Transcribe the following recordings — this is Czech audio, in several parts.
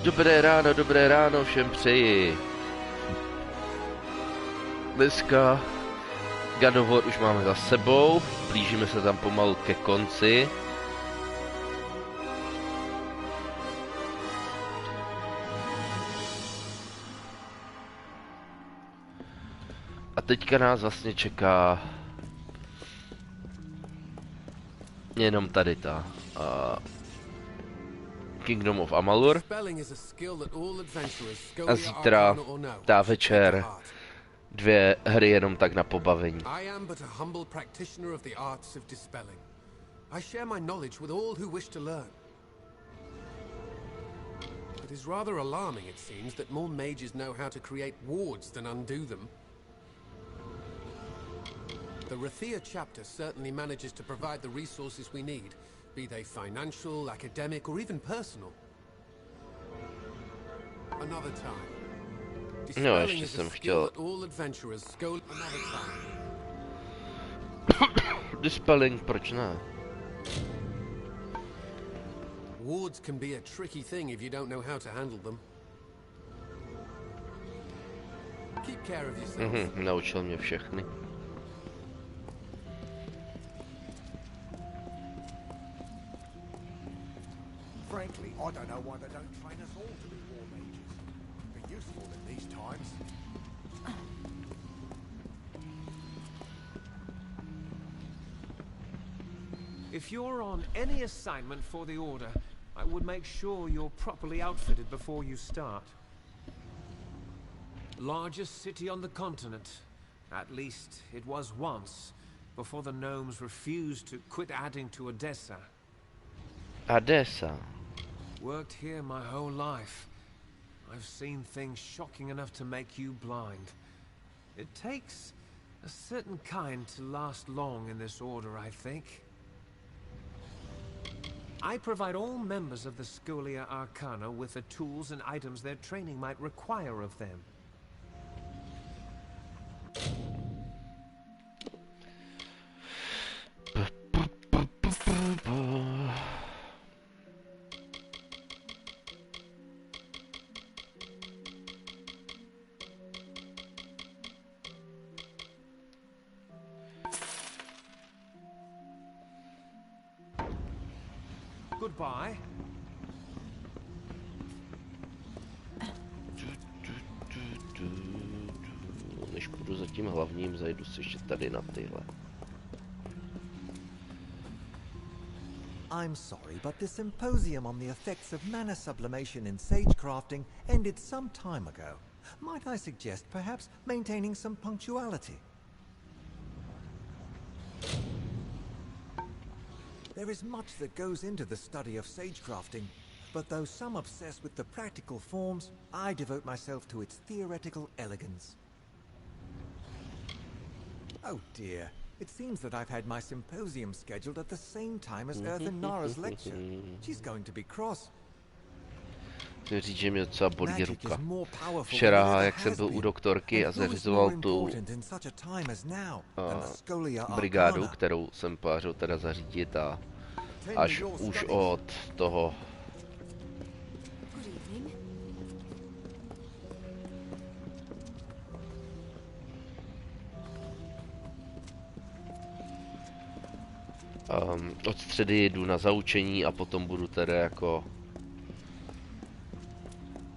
Dobré ráno všem přeji. Dneska God of War už máme za sebou, blížíme se tam pomalu ke konci. A teďka nás vlastně čeká jenom tady ta Kingdom of Amalur. A zítra dá večer 2 hry jenom tak na pobavení. It is rather alarming, it seems, that more mages know how to create wards than undo them. The Rathiru chapter certainly manages to provide the resources we need, be they financial, academic, or even personal. Another time. No, ještě jsem chtěl. Dispelling, proč ne? Wards can be a tricky thing if you don't know how to handle them. Keep care of yourself. Naučil mě všechny. Frankly, I don't know why they don't train us all to be war mages. Be useful in these times. If you're on any assignment for the Order, I would make sure you're properly outfitted before you start. Largest city on the continent. At least it was once, before the gnomes refused to quit adding to Odessa. Odessa. Worked here my whole life. I've seen things shocking enough to make you blind. It takes a certain kind to last long in this Order, I think. I provide all members of the Scholia Arcana with the tools and items their training might require of them. Goodbye. Než půjdu za tím hlavním, zajdu si ještě tady na tyhle. I'm sorry, but the symposium on the effects of mana sublimation in sagecrafting ended some time ago. Might I suggest perhaps maintaining some punctuality? There is much that goes into the study of sagecrafting, but though some obsess with the practical forms, I devote myself to its theoretical elegance. Oh dear, it seems that I've had my symposium scheduled at the same time as Earthen Nara's lecture. She's going to be cross. Chci říct, že mě docela bolí ruka. Včera, jak jsem byl u doktorky a zařizoval tu brigádu, kterou jsem pářil teda zařídit, a až už od toho od středy jdu na zaučení a potom budu teda jako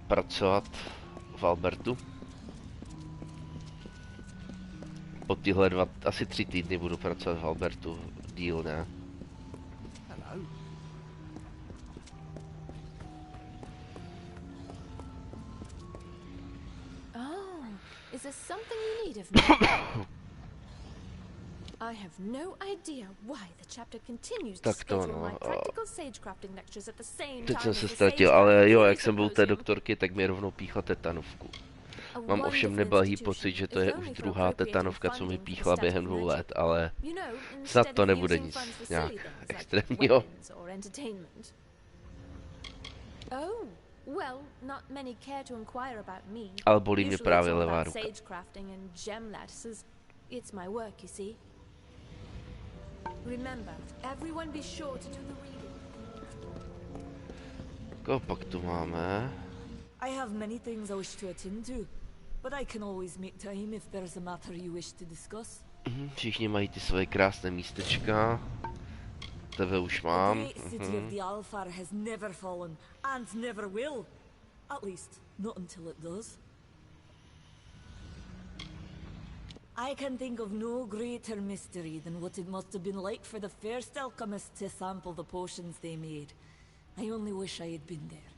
pracovat v Albertu. Po tyhle asi 3 týdny budu pracovat v Albertu, díl ne. Hello. Oh, is there something you need of me? I have no idea why the chapter continues to schedule my practical sagecrafting lectures at the same time. Teď jsem se ztratil, ale jo, jak jsem byl u té doktorky, tak mě rovnou píchla tetanovku. Mám ovšem neblahý pocit, že to je už druhá tetanovka, co mi píchla během 2 let, ale snad to nebude nic nějak extrémního. Ale bolí mě právě levá ruka. Remember, everyone be sure to do the reading. Koho pak tu máme? have many things I wish to attend to, but I can always make time if there's a matter you wish to discuss. Všichni mají ty svoje krásné místečka. Tebe už The mám. great city of the Alfar has never fallen, and never will. At least, not until it does. I can think of no greater mystery than what it must have been like for the first alchemists to sample the potions they made. I only wish I had been there.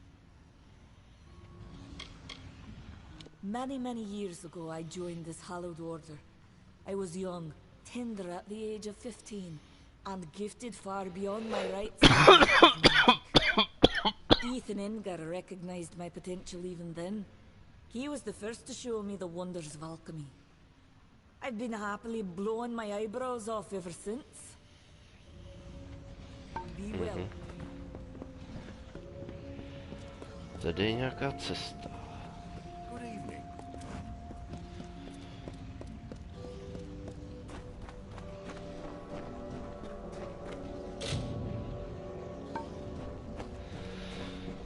Many, many years ago I joined this hallowed order. I was young, tender at the age of 15, and gifted far beyond my rights. Ethan Enger recognized my potential even then. He was the first to show me the wonders of alchemy. I've been happily blowing my eyebrows off ever since. Be well. Tady je nějaká cesta. Good evening.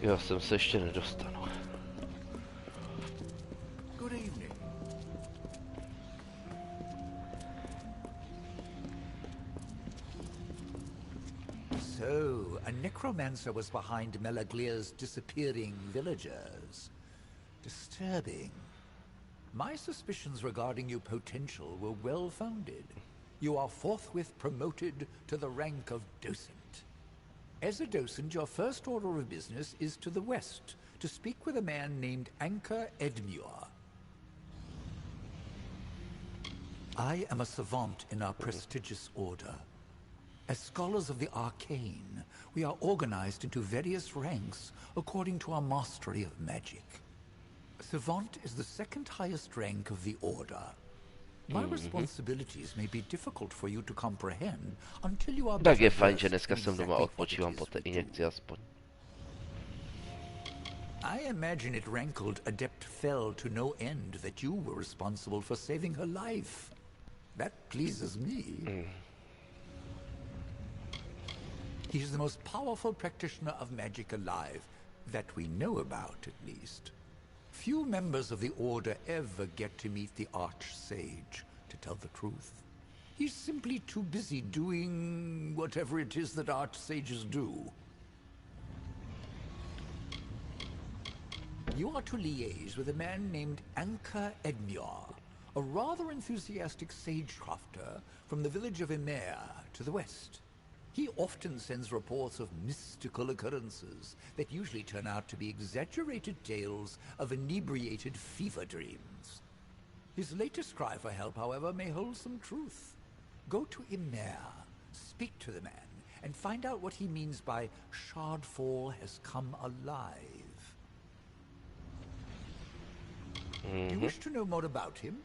Jo, sem se ještě nedostanu. Good evening. So, a necromancer was behind Melaglir's disappearing villagers. Disturbing. My suspicions regarding your potential were well founded. You are forthwith promoted to the rank of docent. As a docent, your first order of business is to the west, to speak with a man named Anchor Edmure. I am a savant in our prestigious order. As scholars of the arcane, we are organized into various ranks according to our mastery of magic. Savant is the second highest rank of the order. My responsibilities may be difficult for you to comprehend until you are Tak je better fajn, že versed dneska in jsem doma exactly what odpočívám it po is té we do. injekci aspoň. I imagine it rankled Adept Fell to no end that you were responsible for saving her life. That pleases me. He is the most powerful practitioner of magic alive, that we know about, at least. Few members of the Order ever get to meet the Archsage, to tell the truth. He's simply too busy doing whatever it is that Archsages do. You are to liaise with a man named Anchor Edmure, a rather enthusiastic sagecrafter from the village of Emer to the west. He often sends reports of mystical occurrences that usually turn out to be exaggerated tales of inebriated fever dreams. His latest cry for help, however, may hold some truth. Go to Emer, speak to the man, and find out what he means by Shardfall has come alive. Do you wish to know more about him?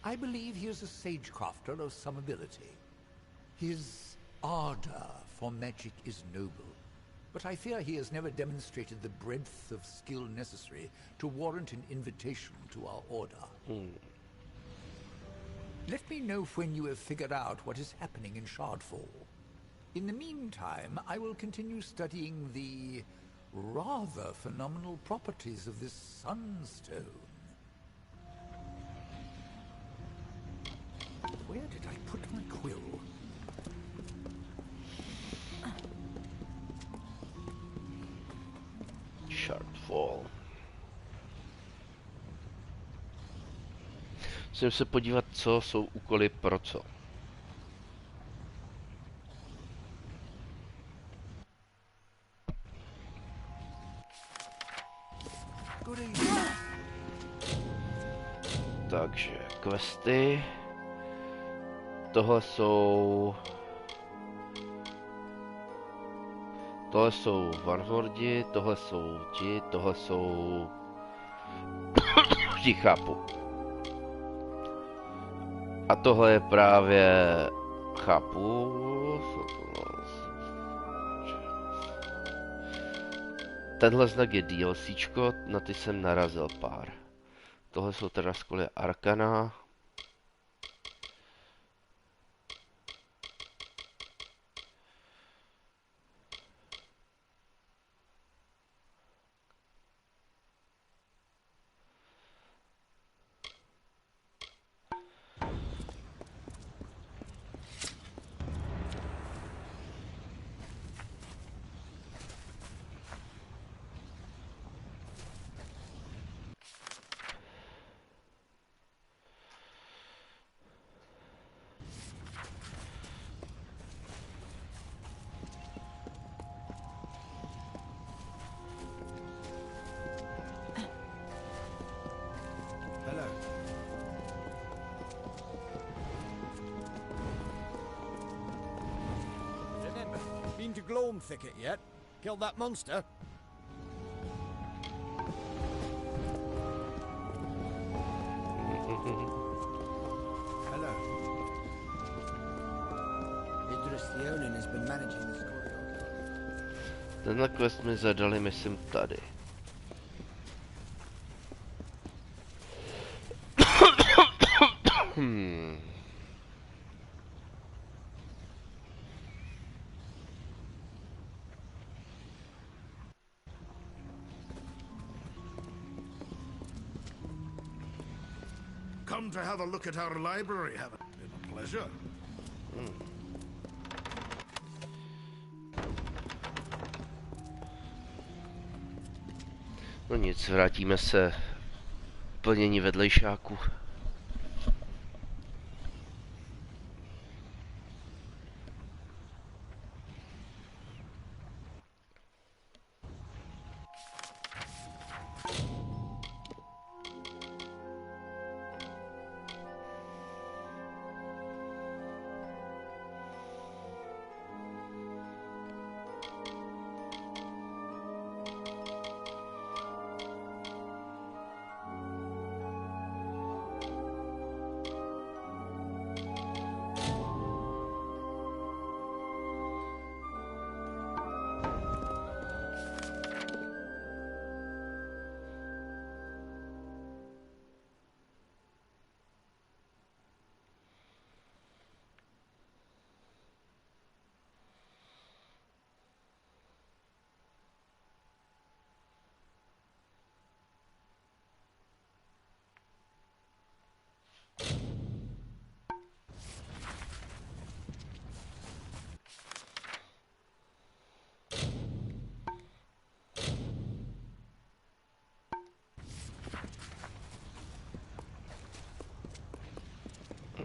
I believe he is a sagecrafter of some ability. His ardor for magic is noble, but I fear he has never demonstrated the breadth of skill necessary to warrant an invitation to our order. Let me know when you have figured out what is happening in Shardfall. In the meantime, I will continue studying the rather phenomenal properties of this sunstone. Where did I put my quill? Shardfall. Musím se podívat, co jsou úkoly pro co. Takže questy. Tohle jsou Vanhordi, tohle jsou ti, tohle jsou ti chápu. A tohle je právě chápu. Tenhle znak je DLCčko, na ty jsem narazil pár. Tohle jsou teda skoly Arkana. Glorm thicket yet? Killed that monster? Hello. Idris the Onin has been managing this corridor. Tenhle quest mi zadali, myslím, tady. Come to have a look at our library, haven't it? Been a pleasure. No nic, vrátíme se plnění vedlejšáku.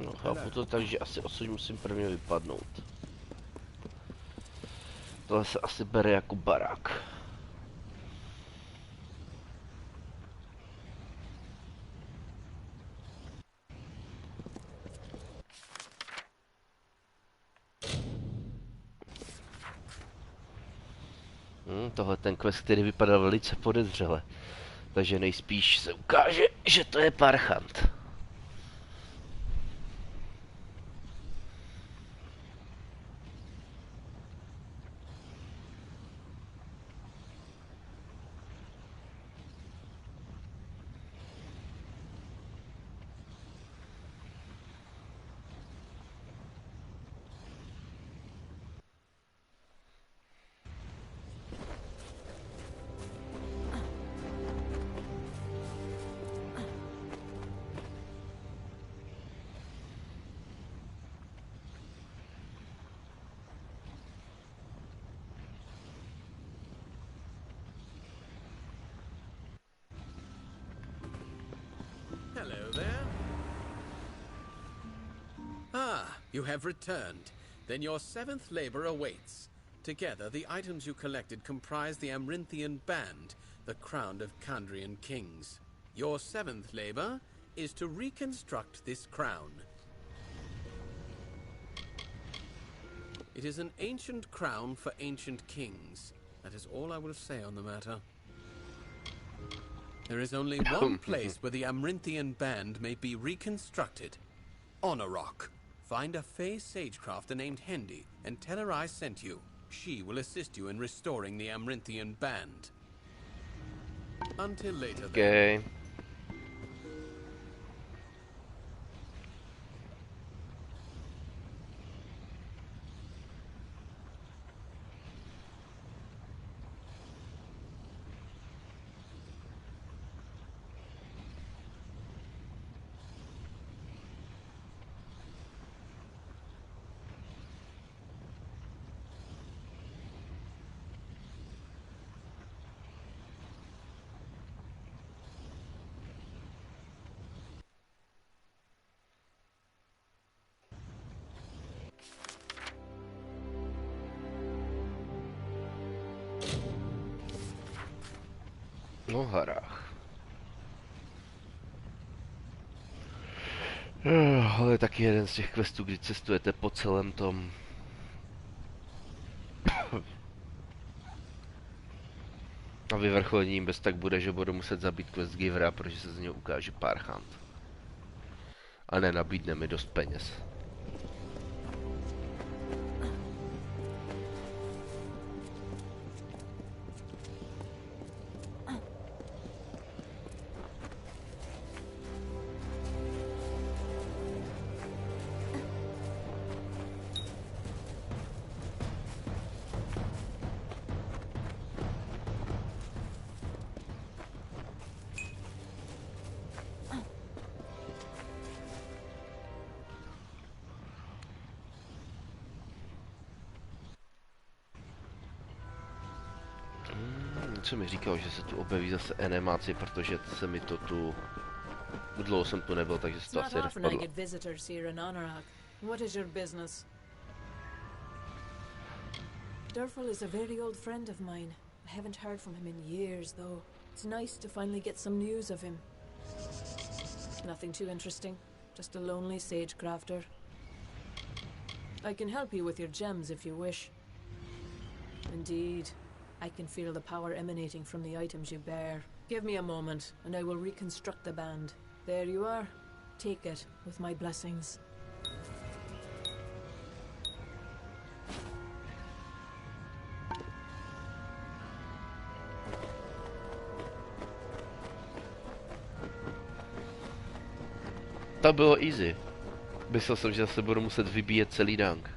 No, chápu to tak, že asi odsud musím prvně vypadnout. Tohle se asi bere jako barák. Tohle ten quest, který vypadal velice podezřele. Takže nejspíš se ukáže, že to je parchant. Hello there. Ah, you have returned. Then your seventh labor awaits. Together, the items you collected comprise the Amrinthian Band, the crown of Kandrian kings. Your seventh labor is to reconstruct this crown. It is an ancient crown for ancient kings. That is all I will say on the matter. There is only one place where the Amrinthian Band may be reconstructed. On a rock. Find a Fey sagecrafter named Hendy and tell her I sent you. She will assist you in restoring the Amrinthian Band. Until later, then. Okay. No harách. Ale taky jeden z těch questů, kdy cestujete po celém tom A vyvrcholením bez tak bude, že budu muset zabít quest givera, protože se z něho ukáže parchant. A nenabídne mi dost peněz. Co mi říkal, že se tu objeví zase animaci, protože se mi to tu... Dlouho jsem tu nebyl, takže se to asi rozpadlo. What is your business? Durfel is a very old friend of mine. I haven't heard from him in years, though. It's nice to finally get some news of him. Nothing too interesting. Just a lonely sage crafter. I can help you with your gems if you wish. Indeed. I can feel the power emanating from the items you bear. Give me a moment, and I will reconstruct the band. There you are. Take it, with my blessings. To bylo easy. Myslel jsem, že zase budu muset vybíjet celý dank.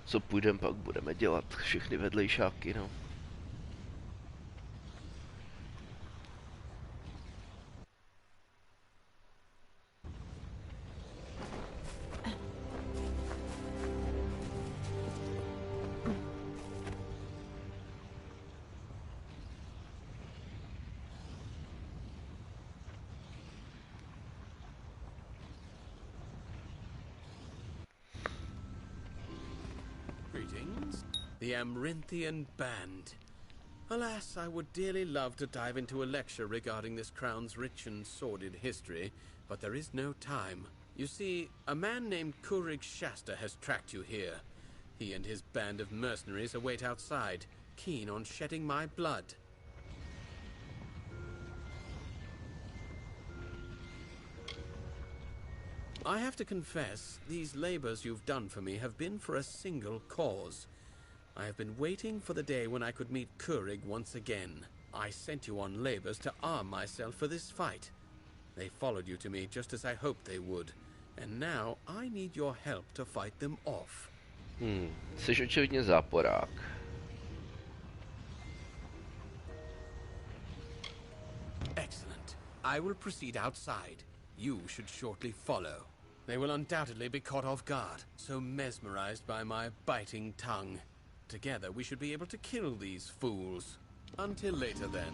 Co půjdeme, pak budeme dělat všechny vedlejšáky, no. The Amarinthian Band. Alas, I would dearly love to dive into a lecture regarding this crown's rich and sordid history, but there is no time. You see, a man named Kurig Shasta has tracked you here. He and his band of mercenaries await outside, keen on shedding my blood. I have to confess, these labors you've done for me have been for a single cause. I have been waiting for the day when I could meet Kurig once again. I sent you on labors to arm myself for this fight. They followed you to me just as I hoped they would. And now I need your help to fight them off. Jsi očividně záporák. Excellent. I will proceed outside. You should shortly follow. They will undoubtedly be caught off guard, so mesmerized by my biting tongue. Together we should be able to kill these fools. Until later then.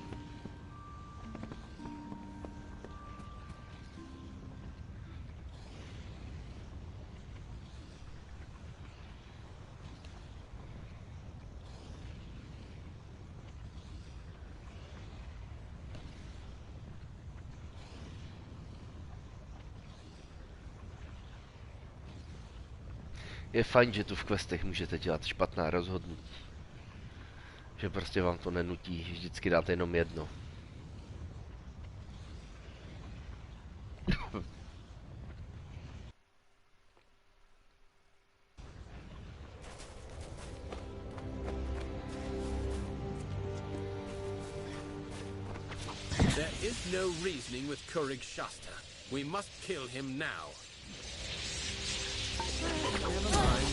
Je fajn, že tu v questech můžete dělat špatná rozhodnutí. Že prostě vám to nenutí vždycky dát jenom jedno. There is no reasoning with Kurig Shasta. We must kill him now. Never mind.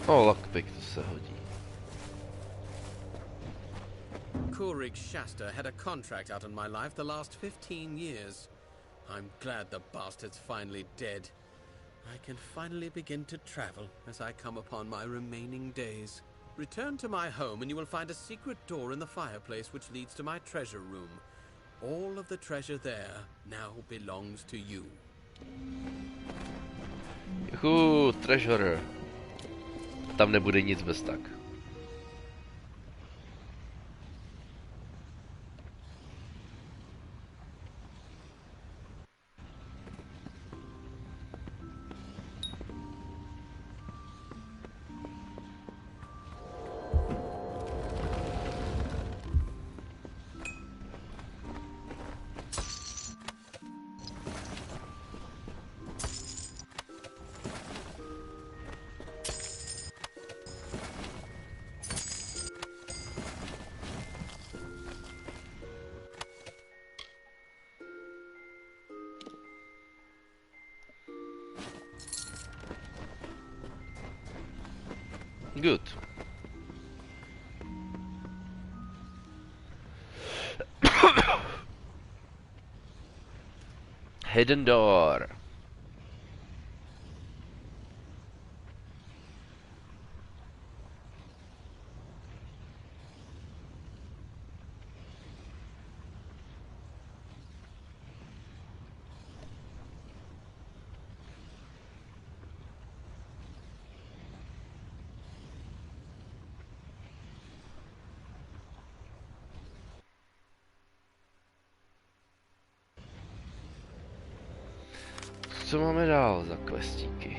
O, lockpick, to se hodí. Kurik Shasta had a contract out on my life the last 15 years. I'm glad the bastard's finally dead. I can finally begin to travel as I come upon my remaining days. Return to my home and you will find a secret door in the fireplace which leads to my treasure room. All of the treasure there now belongs to you. Juhu, treasure. Tam nebude nic bez tak. Good. Hidden door. Co máme dál za questíky?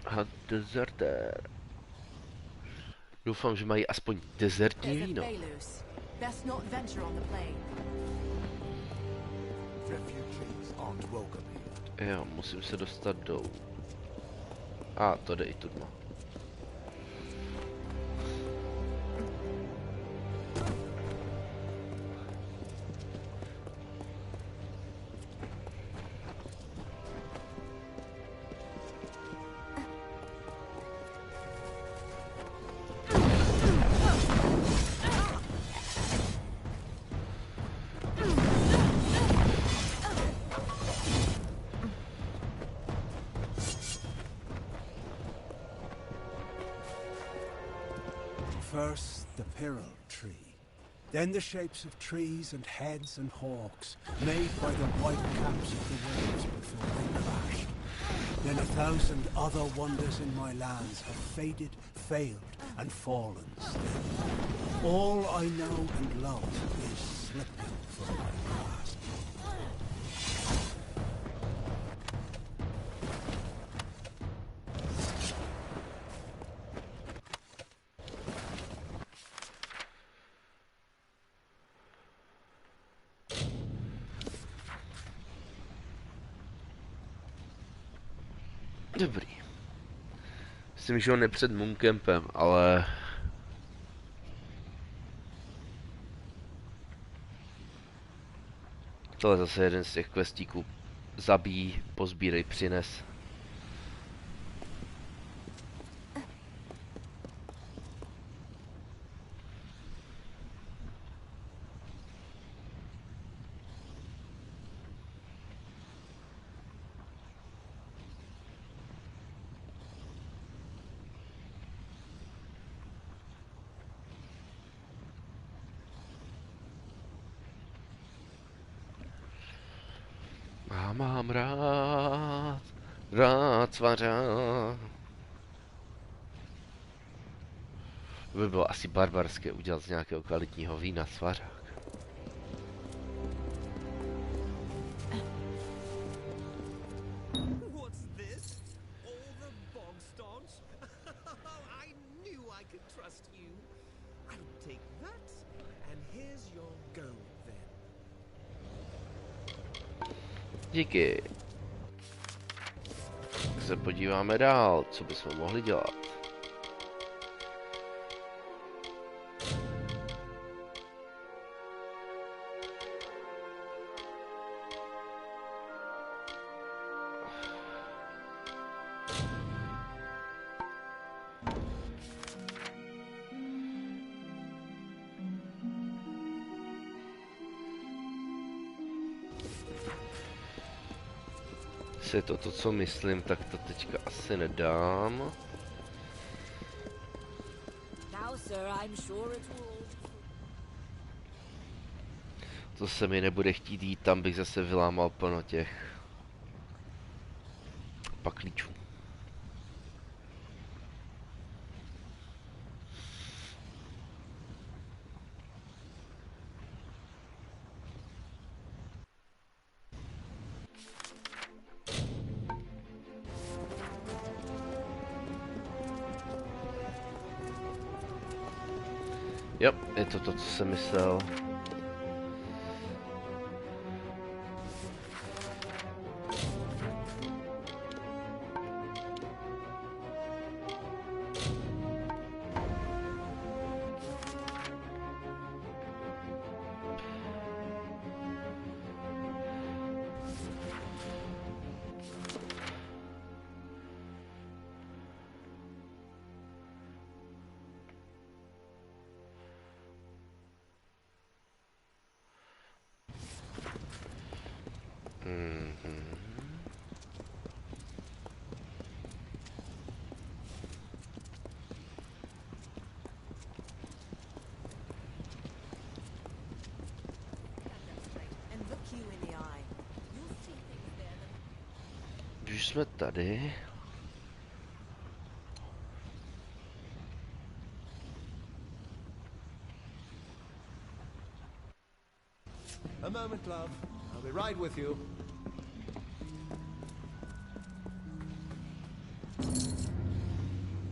A dezertér. Doufám, že mají aspoň dezertní víno. Jo, musím se dostat dolů. A, to jde i tudma. First, the Pyrrhal tree. Then the shapes of trees and heads and hawks, made by the white caps of the waves before they crashed. Then 1,000 other wonders in my lands have faded, failed, and fallen still. All I know and love is slipping from my grasp. Dobrý. Myslím, že on je před Mooncampem, ale... Tohle je zase jeden z těch questíků. Zabij, pozbírej, přines. Mám rád svařák. To by bylo asi barbarské udělat z nějakého kvalitního vína svařák. Díky. Tak se podíváme dál, co bychom mohli dělat. Je to to, co myslím, tak to teďka asi nedám. To se mi nebude chtít jít, tam bych zase vylámal plno těch paklíčů. Jo, je to to, co jsem myslel. Už jsme tady. A moment, love. I'll be right with you.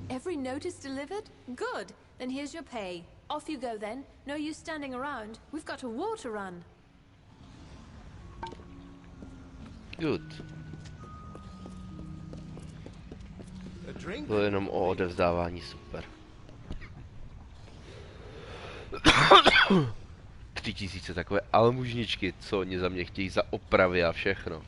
Every note is delivered? Good. Then here's your pay. Off you go then. No use standing around. We've got a war to run. Good. Bylo jenom o odevzdávání, super. 3000 takové almužničky, co oni za mě chtějí za opravy a všechno.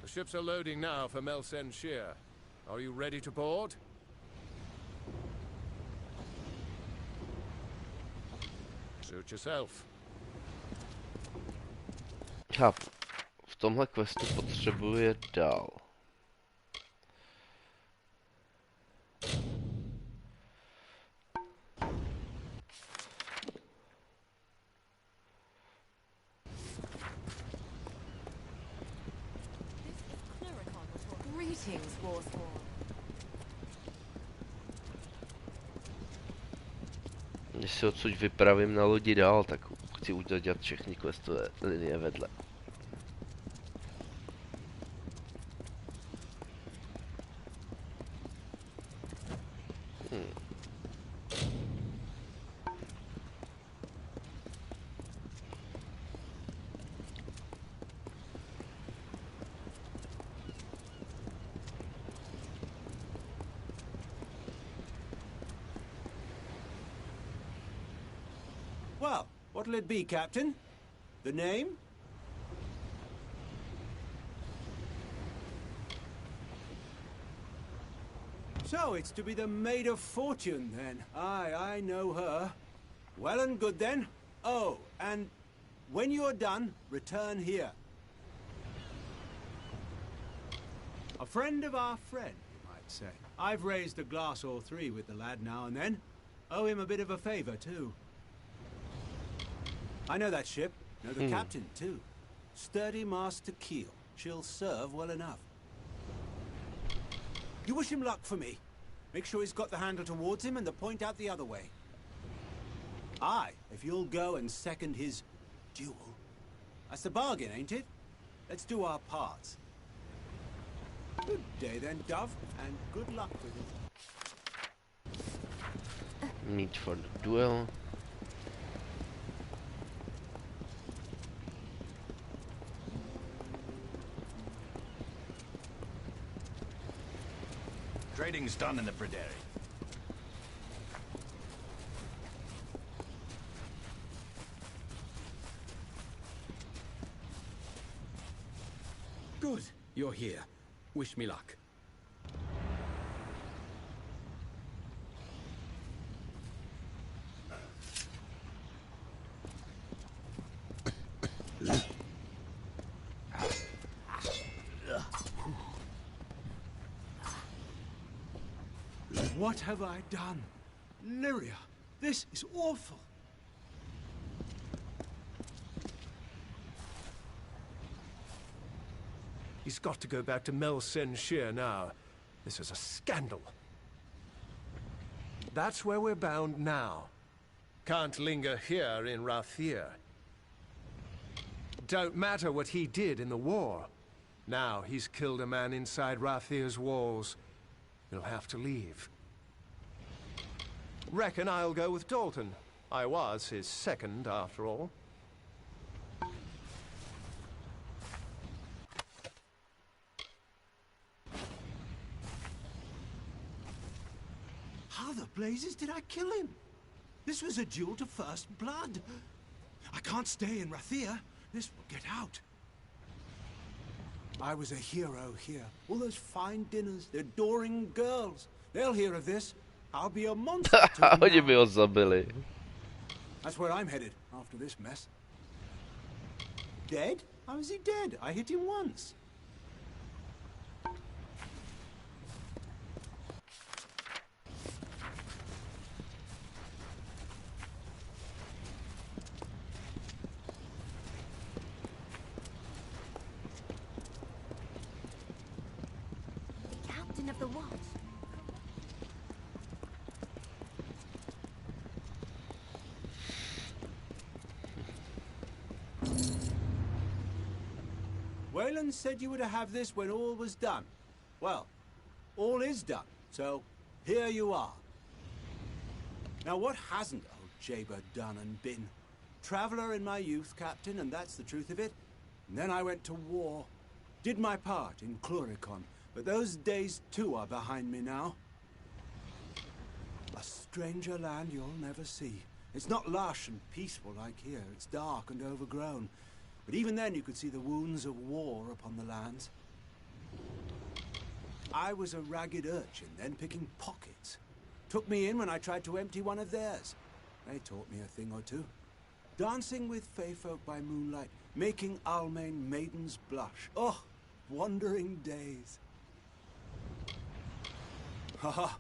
Ships are loading now for Melsen Shear. Are you ready to board? Suit yourself. Chápu. V tomhle questu potřebuje dál. Když se odsud vypravím na lodi dál, tak chci udělat všechny questové linie vedle. Well, what'll it be, Captain? The name? So it's to be the Maid of Fortune, then. Aye, I know her. Well and good, then. Oh, and when you're done, return here. A friend of our friend, you might say. I've raised a glass or three with the lad now and then. Owe him a bit of a favor, too. I know that ship. Know the captain, too. Sturdy Master Keel. She'll serve well enough. You wish him luck for me. Make sure he's got the handle towards him and the point out the other way. Aye, if you'll go and second his duel. That's the bargain, ain't it? Let's do our parts. Good day then, Dove, and good luck with it. Meet for the duel. Trading's done in the Pryderi. Good, you're here. Wish me luck. What have I done? Lyria, this is awful. He's got to go back to Mel Sen Shear now. This is a scandal. That's where we're bound now. Can't linger here in Rathiru. Don't matter what he did in the war. Now he's killed a man inside Rathiru's walls. He'll have to leave. Reckon I'll go with Dalton. I was his second, after all. How the blazes did I kill him? This was a duel to first blood. I can't stay in Rathiru. This will get out. I was a hero here. All those fine dinners, the adoring girls. They'll hear of this. I'll be a monster to them Oni now. by ho zabili. That's where I'm headed after this mess. Dead? How is he dead? I hit him once. Captain of the watch. Wayland said you were to have this when all was done. Well, all is done, so here you are. Now what hasn't old Jaber done and been? Traveller in my youth, Captain, and that's the truth of it. And then I went to war. Did my part in Cluricon, but those days too are behind me now. A stranger land you'll never see. It's not lush and peaceful like here. It's dark and overgrown. But even then you could see the wounds of war upon the lands. I was a ragged urchin then picking pockets. Took me in when I tried to empty one of theirs. They taught me a thing or two. Dancing with fey folk by moonlight, making Almain maidens blush. Oh, wandering days. Haha.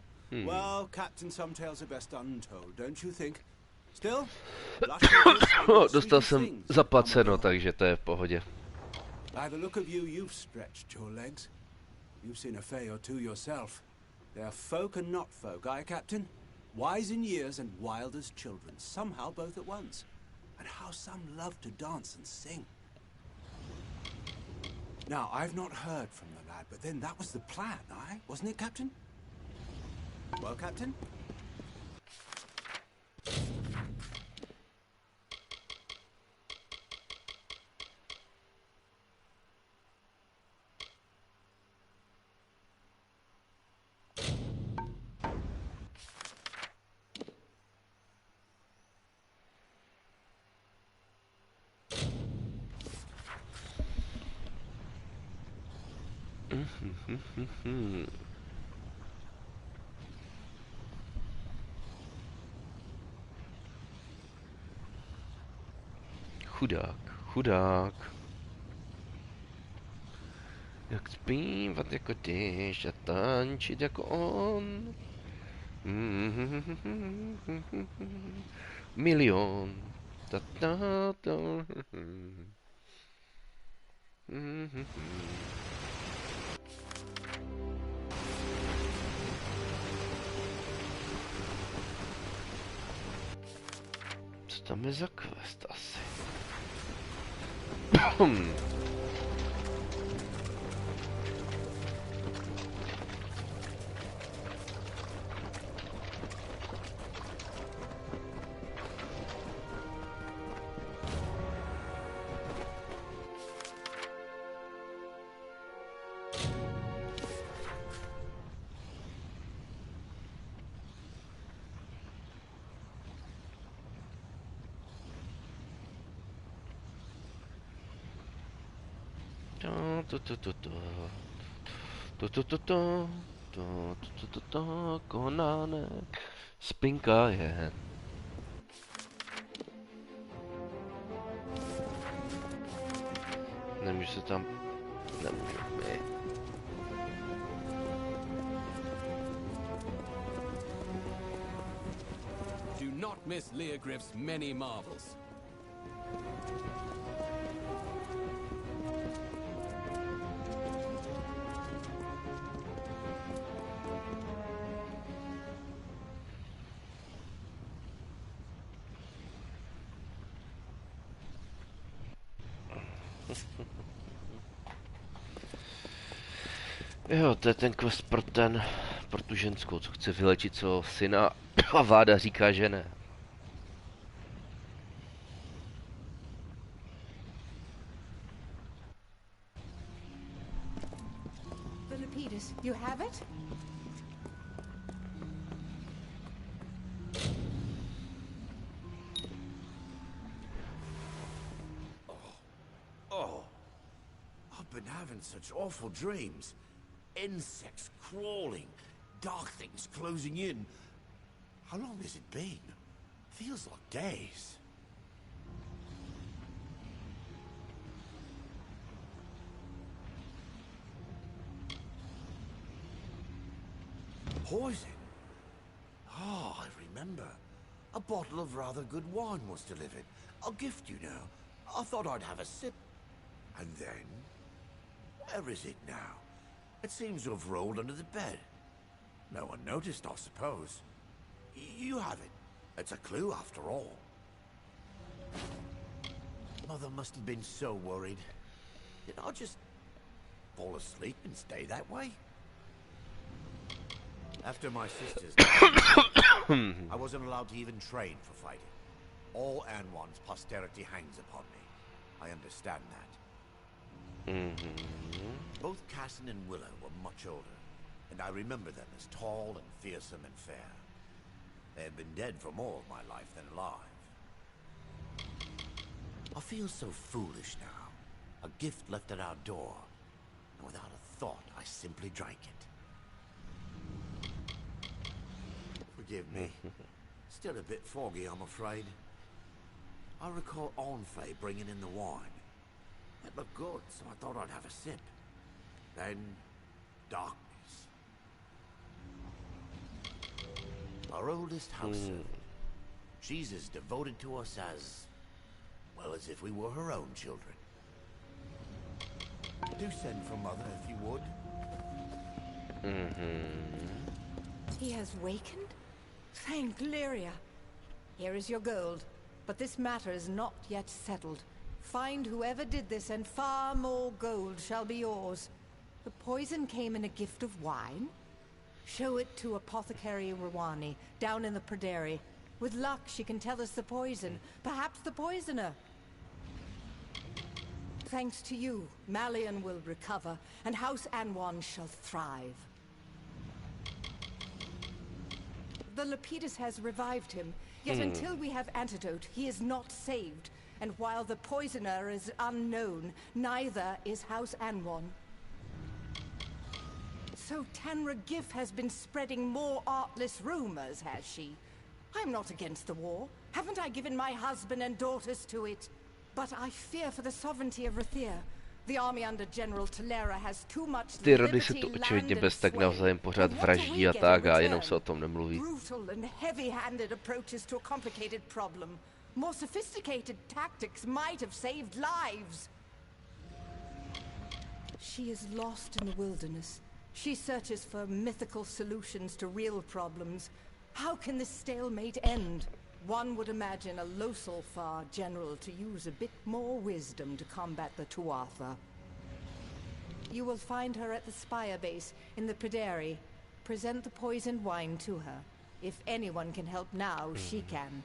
Well, Captain, some tales are best untold, don't you think? Still, Dostal jsem zaplaceno, takže to je v pohodě. By the look of you, you've stretched your legs. You've seen a fey or two yourself. They're folk and not folk, aye, Captain? Wise in years and wild as children, somehow both at once. And how some love to dance and sing. Now, I've not heard from the lad, but then that was the plan, aye? Wasn't it, Captain? Well, Captain? Chudák, chudák. Jak zpívat jako ty, a tančit jako on. Milion. Ta, ta, ta. Co tam je za quest asi? Konánek, spinka je. Nemůžu se tam... Nemůžu, my. Do not miss Leogriff's many marvels. Jo, to je ten quest pro tu ženskou, co chce vylečit svého syna a Váda říká, že ne. Philippides, you have it? Oh, I've been having such awful dreams. Insects crawling, dark things closing in. How long has it been? Feels like days. Poison? Oh, I remember. A bottle of rather good wine was delivered. A gift, you know. I thought I'd have a sip. And then... where is it now? It seems to have rolled under the bed. No one noticed, I suppose. You have it. It's a clue, after all. Mother must have been so worried. Did I just fall asleep and stay that way? After my sister's death, I wasn't allowed to even train for fighting. All Anwan's posterity hangs upon me. I understand that. Both Cassin and Willow were much older, and I remember them as tall and fearsome and fair. They had been dead for more of my life than alive. I feel so foolish now. A gift left at our door, and without a thought, I simply drank it. Forgive me. Still a bit foggy, I'm afraid. I recall Onfay bringing in the wine. It looked good, so I thought I'd have a sip. Then, darkness. Our oldest house servant. She's as devoted to us as... well, as if we were her own children. Do send for Mother if you would. He has wakened? Thank Lyria. Here is your gold, but this matter is not yet settled. Find whoever did this, and far more gold shall be yours. The poison came in a gift of wine? Show it to Apothecary Rwani, down in the Pryderi. With luck, she can tell us the poison. Perhaps the poisoner. Thanks to you, Malian will recover, and House Anwan shall thrive. The Lepidus has revived him, yet until we have antidote, he is not saved. And while the poisoner is unknown, neither is House Anwan. So Tanra Gif has been spreading more artless rumors, has she? I'm not against the war. Haven't I given my husband and daughters to it? But I fear for the sovereignty of Rathiru. The army under General Tolera has too much Ty rody se liberty, tu land očividně and bez tak sway. navzájem pořád And what do vraždí we a get in tak a jenom return? se o tom nemluví. Brutal and heavy-handed approaches to a complicated problem. More sophisticated tactics might have saved lives. She is lost in the wilderness. She searches for mythical solutions to real problems. How can this stalemate end? One would imagine a Losalfar general to use a bit more wisdom to combat the Tuatha. You will find her at the Spire base in the Pryderi. Present the poisoned wine to her. If anyone can help now, she can.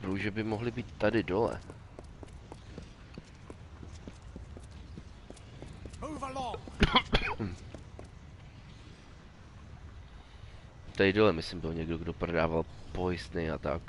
Růže by mohly být tady dole. Tady dole, myslím, byl někdo, kdo prodával pojistný a tak.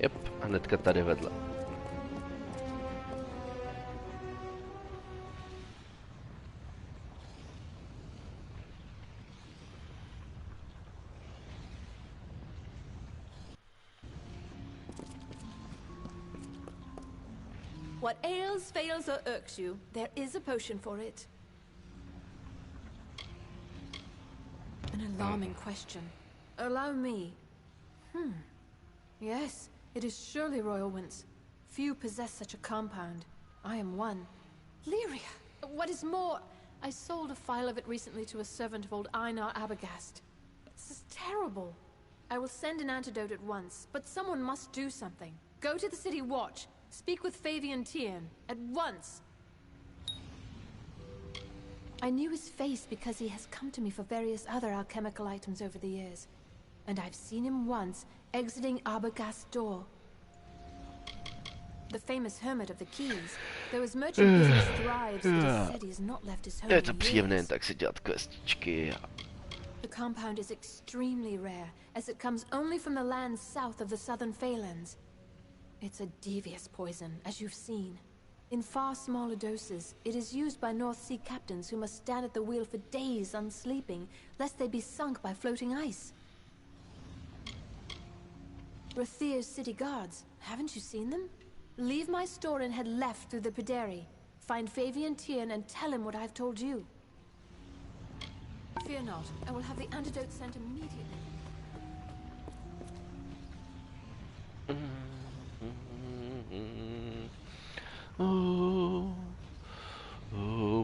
Jep, a hnedka tady vedle. What ails, fails, or irks you, there is a potion for it. An alarming question. Allow me. Yes, it is surely royal winds. Few possess such a compound. I am one. Lyria! What is more, I sold a phial of it recently to a servant of old Einar Abagast. This is terrible. I will send an antidote at once, but someone must do something. Go to the city watch. Speak with Fabian Tien, at once! I knew his face because he has come to me for various other alchemical items over the years. And I've seen him once, exiting Arbogast's door. The famous hermit of the Keys. Though his merchant business thrives, it is said he has not left his home Je to in příjemné years. tak si dělat questičky. The compound is extremely rare, as it comes only from the lands south of the southern Phalanx. It's a devious poison, as you've seen. In far smaller doses, it is used by North Sea captains who must stand at the wheel for days unsleeping, lest they be sunk by floating ice. Rathir's city guards, haven't you seen them? Leave my store and head left through the Pryderi. Find Fabian Tien and tell him what I've told you. Fear not, I will have the antidote sent immediately.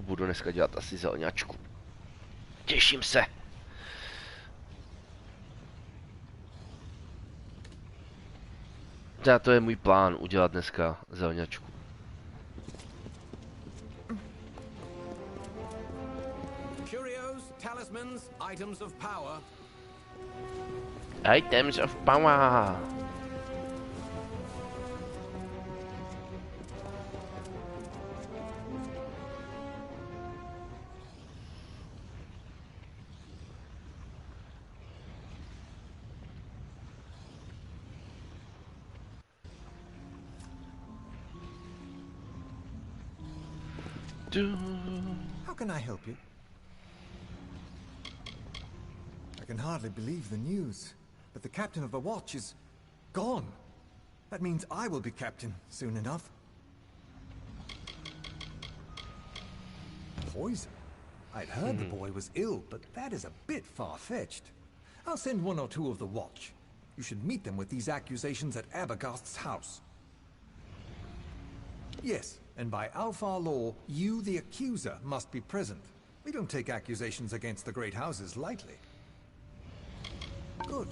Budu dneska dělat asi zelňačku. Těším se. To je můj plán, udělat dneska zelňačku. Curios, talismans, items of power. Items of power. How can I help you? I can hardly believe the news, but the captain of the watch is gone. That means I will be captain soon enough. Poison? I'd heard the boy was ill, but that is a bit far-fetched. I'll send one or two of the watch. You should meet them with these accusations at Abagast's house. Yes, and by Alfar law, you, the accuser, must be present. We don't take accusations against the great houses lightly. Good.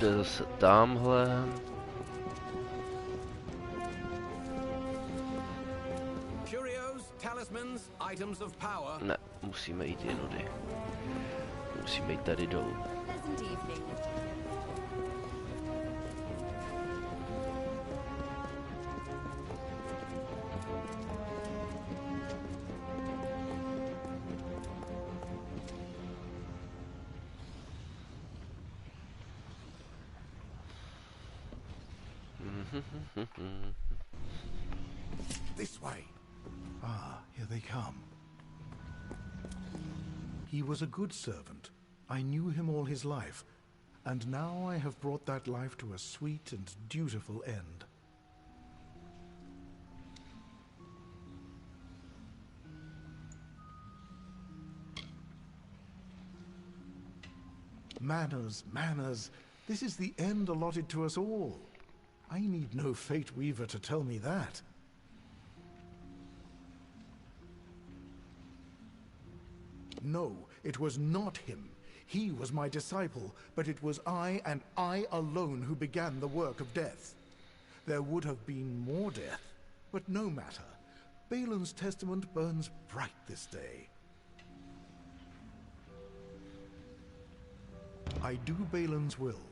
jde zase tamhle. Ne, musíme jít jinudy. Musíme jít tady dolů. This way. Ah, here they come. He was a good servant. I knew him all his life, and now I have brought that life to a sweet and dutiful end. Manners, manners. This is the end allotted to us all. I need no fate weaver to tell me that. No, it was not him. He was my disciple, but it was I and I alone who began the work of death. There would have been more death, but no matter. Balin's testament burns bright this day. I do Balin's will.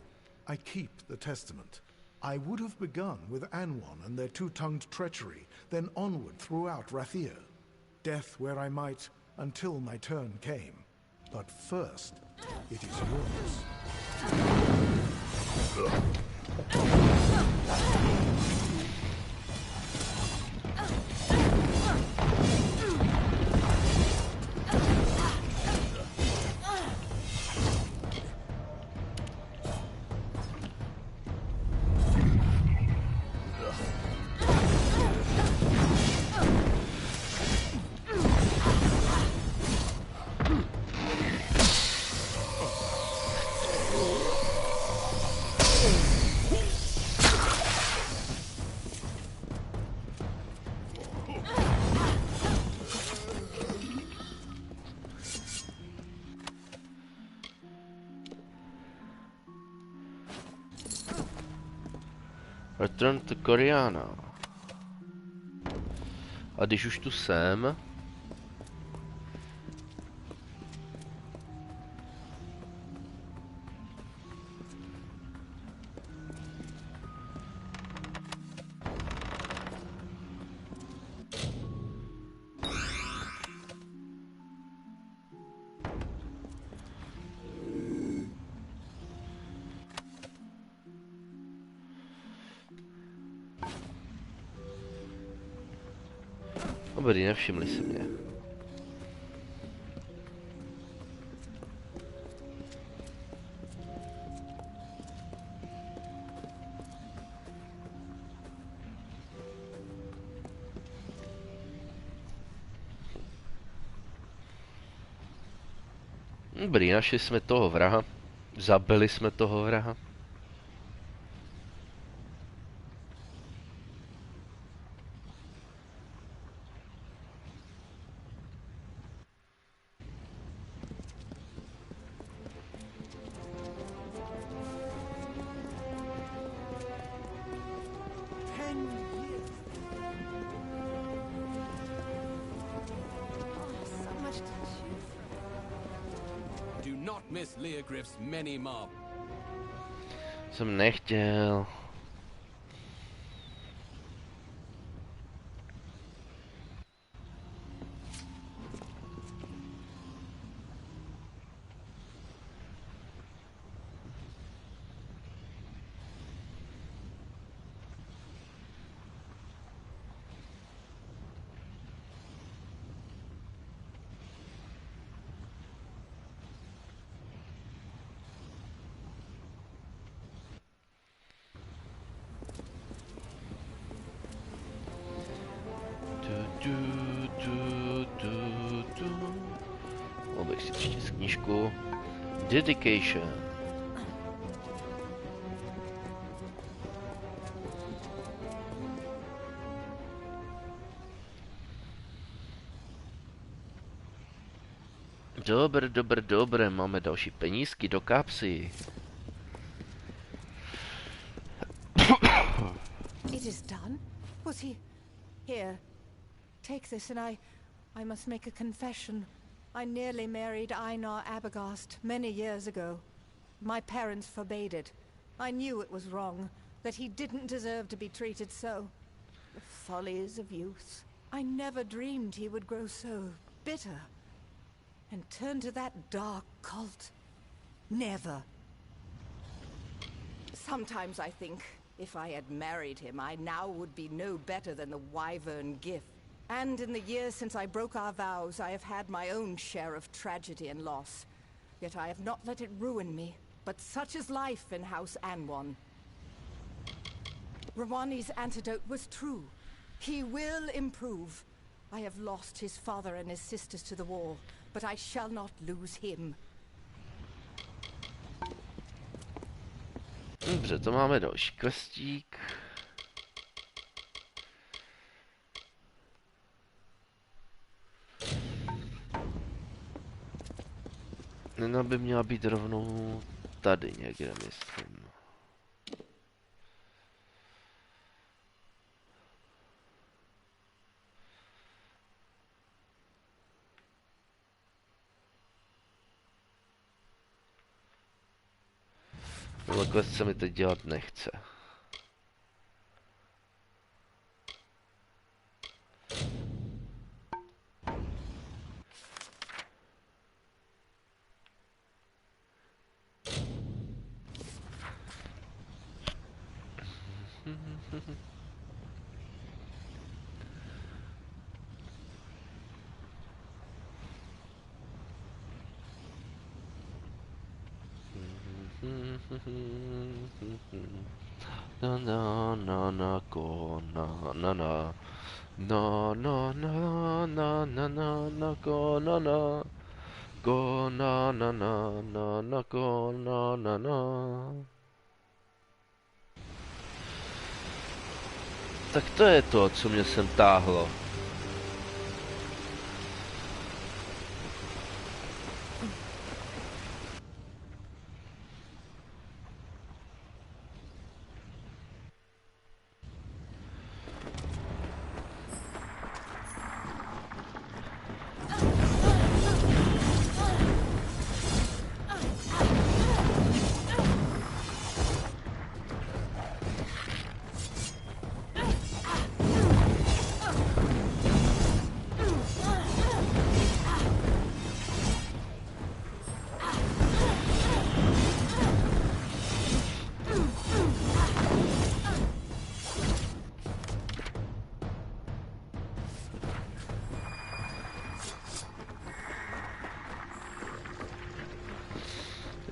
I keep the testament. I would have begun with Anwan and their two-tongued treachery, then onward throughout Rathir. Death where I might, until my turn came. But first, it is yours. Return to Koreana. A když už tu jsem... Dobrý, nevšimli si mě. Dobrý, našli jsme toho vraha. Zabili jsme toho vraha. Jsem nechtěl. Obech si přečíst knížku. Dedication. Dobré, máme další penízky do kapsy. It is done? Was he... Here. Take this and I must make a confession. I nearly married Einar Abagast many years ago. My parents forbade it. I knew it was wrong, that he didn't deserve to be treated so. The follies of youth. I never dreamed he would grow so bitter and turn to that dark cult. Never. Sometimes I think, if I had married him, I now would be no better than the wyvern Gif. And in the years since I broke our vows, I have had my own share of tragedy and loss. Yet I have not let it ruin me. But such is life in House Anwan. Rawani's antidote was true. He will improve. I have lost his father and his sisters to the war, but I shall not lose him. Dobře, to máme další questík. Ona by měla být rovnou tady někde, myslím. Tohle quest se mi teď dělat nechce. Na na na na go na na na na na na na na na na go na na go na na na na na go na na na. Tak to je to, co mě sem táhlo.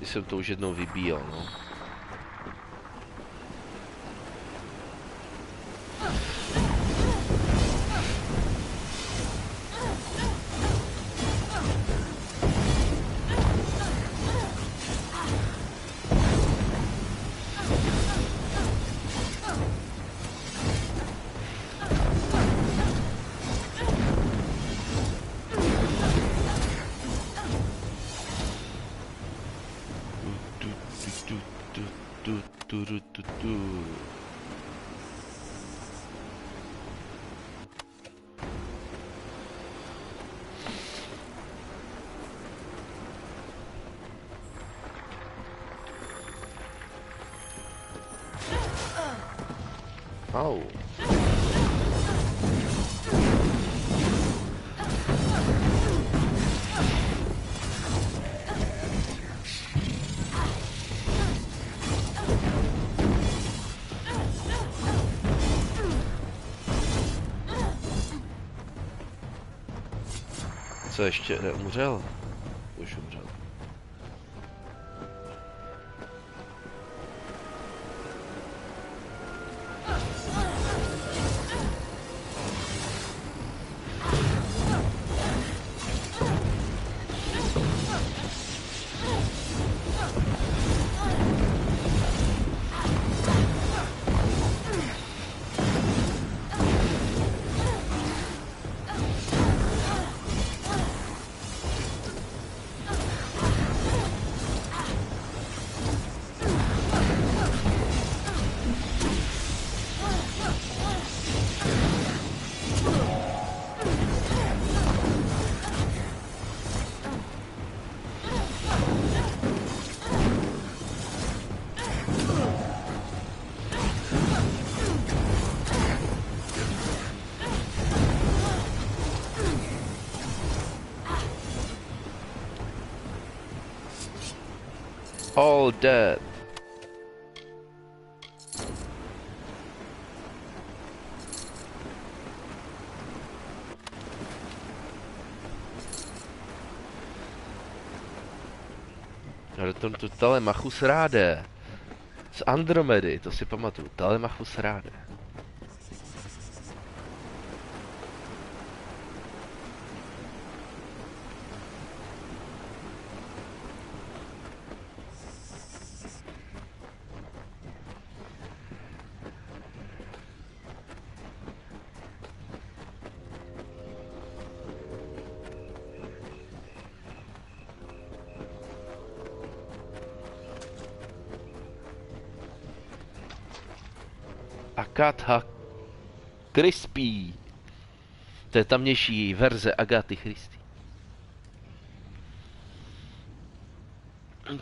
Jsem to už jednou vybíjel, no. Au. Co ještě neumřel? Už umřel. All dead. Tu Telemachus ráde. Z Andromedy, to si pamatuju. Telemachus ráde. Agatha Crispy. To je tamnější verze Agaty Christy.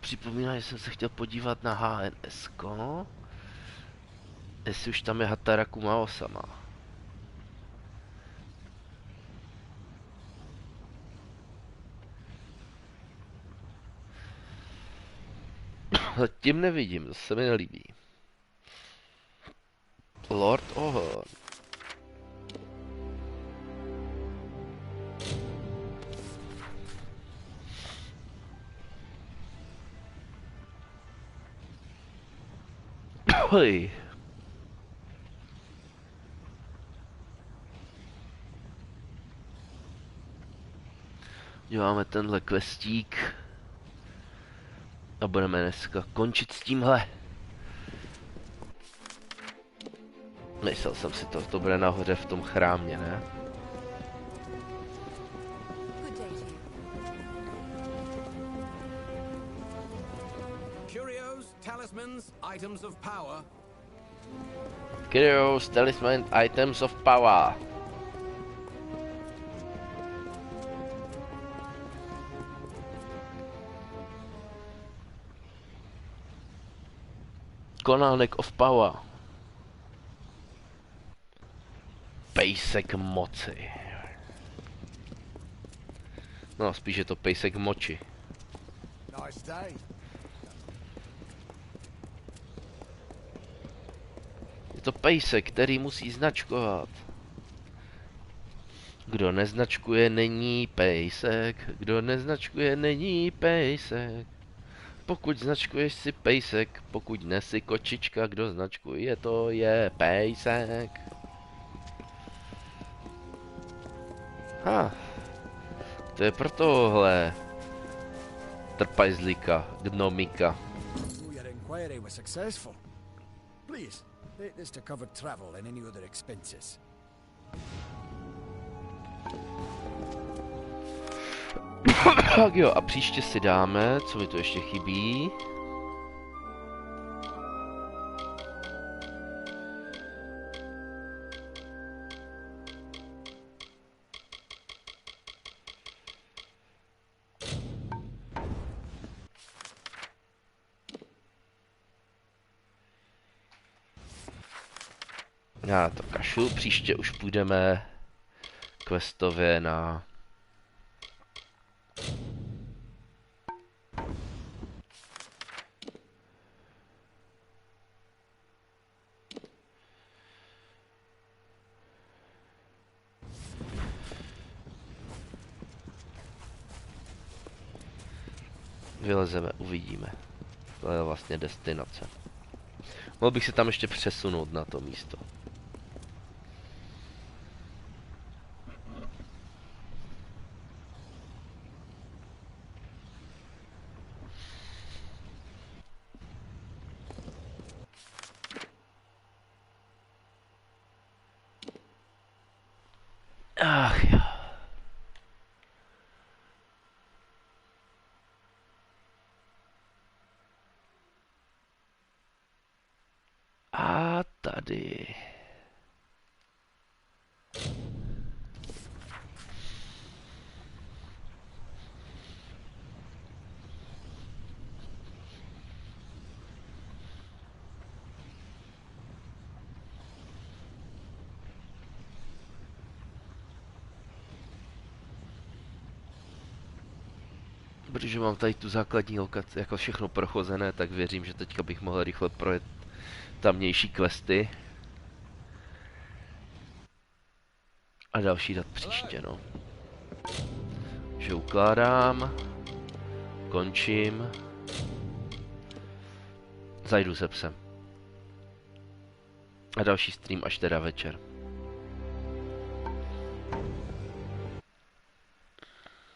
Připomíná, že jsem se chtěl podívat na HNS. Jestli už tam je Hataraku Mao sama. Zatím nevidím, to se mi nelíbí. Lord Ohon. Hoj. Děláme tenhle questík. A budeme dneska končit s tímhle. Myslel jsem si to bude nahoře v tom chrámě, ne? Curios, talismans, items of power. Curios, talisman, items of power. Konánek of power. Pejsek moci. No, spíš je to pejsek moči. Je to pejsek, který musí značkovat. Kdo neznačkuje, není pejsek. Kdo neznačkuje, není pejsek. Pokud značkuješ si pejsek, pokud nesi kočička, kdo značkuje, to je pejsek. To je pro tohle trpajzlíka, gnomika. Your inquiry was successful. Please, take this to cover travel and any other expenses. Tak jo, a příště si dáme, co mi tu ještě chybí. Já to kašlu, příště už půjdeme questově na... Vylezeme, uvidíme. To je vlastně destinace. Mohl bych si tam ještě přesunout na to místo. Ach jo. A tady. protože mám tady tu základní lokaci, jako všechno prochozené, tak věřím, že teďka bych mohl rychle projet tamnější questy. A další dát příště, no. Že ukládám, končím, zajdu se psem. A další stream až teda večer.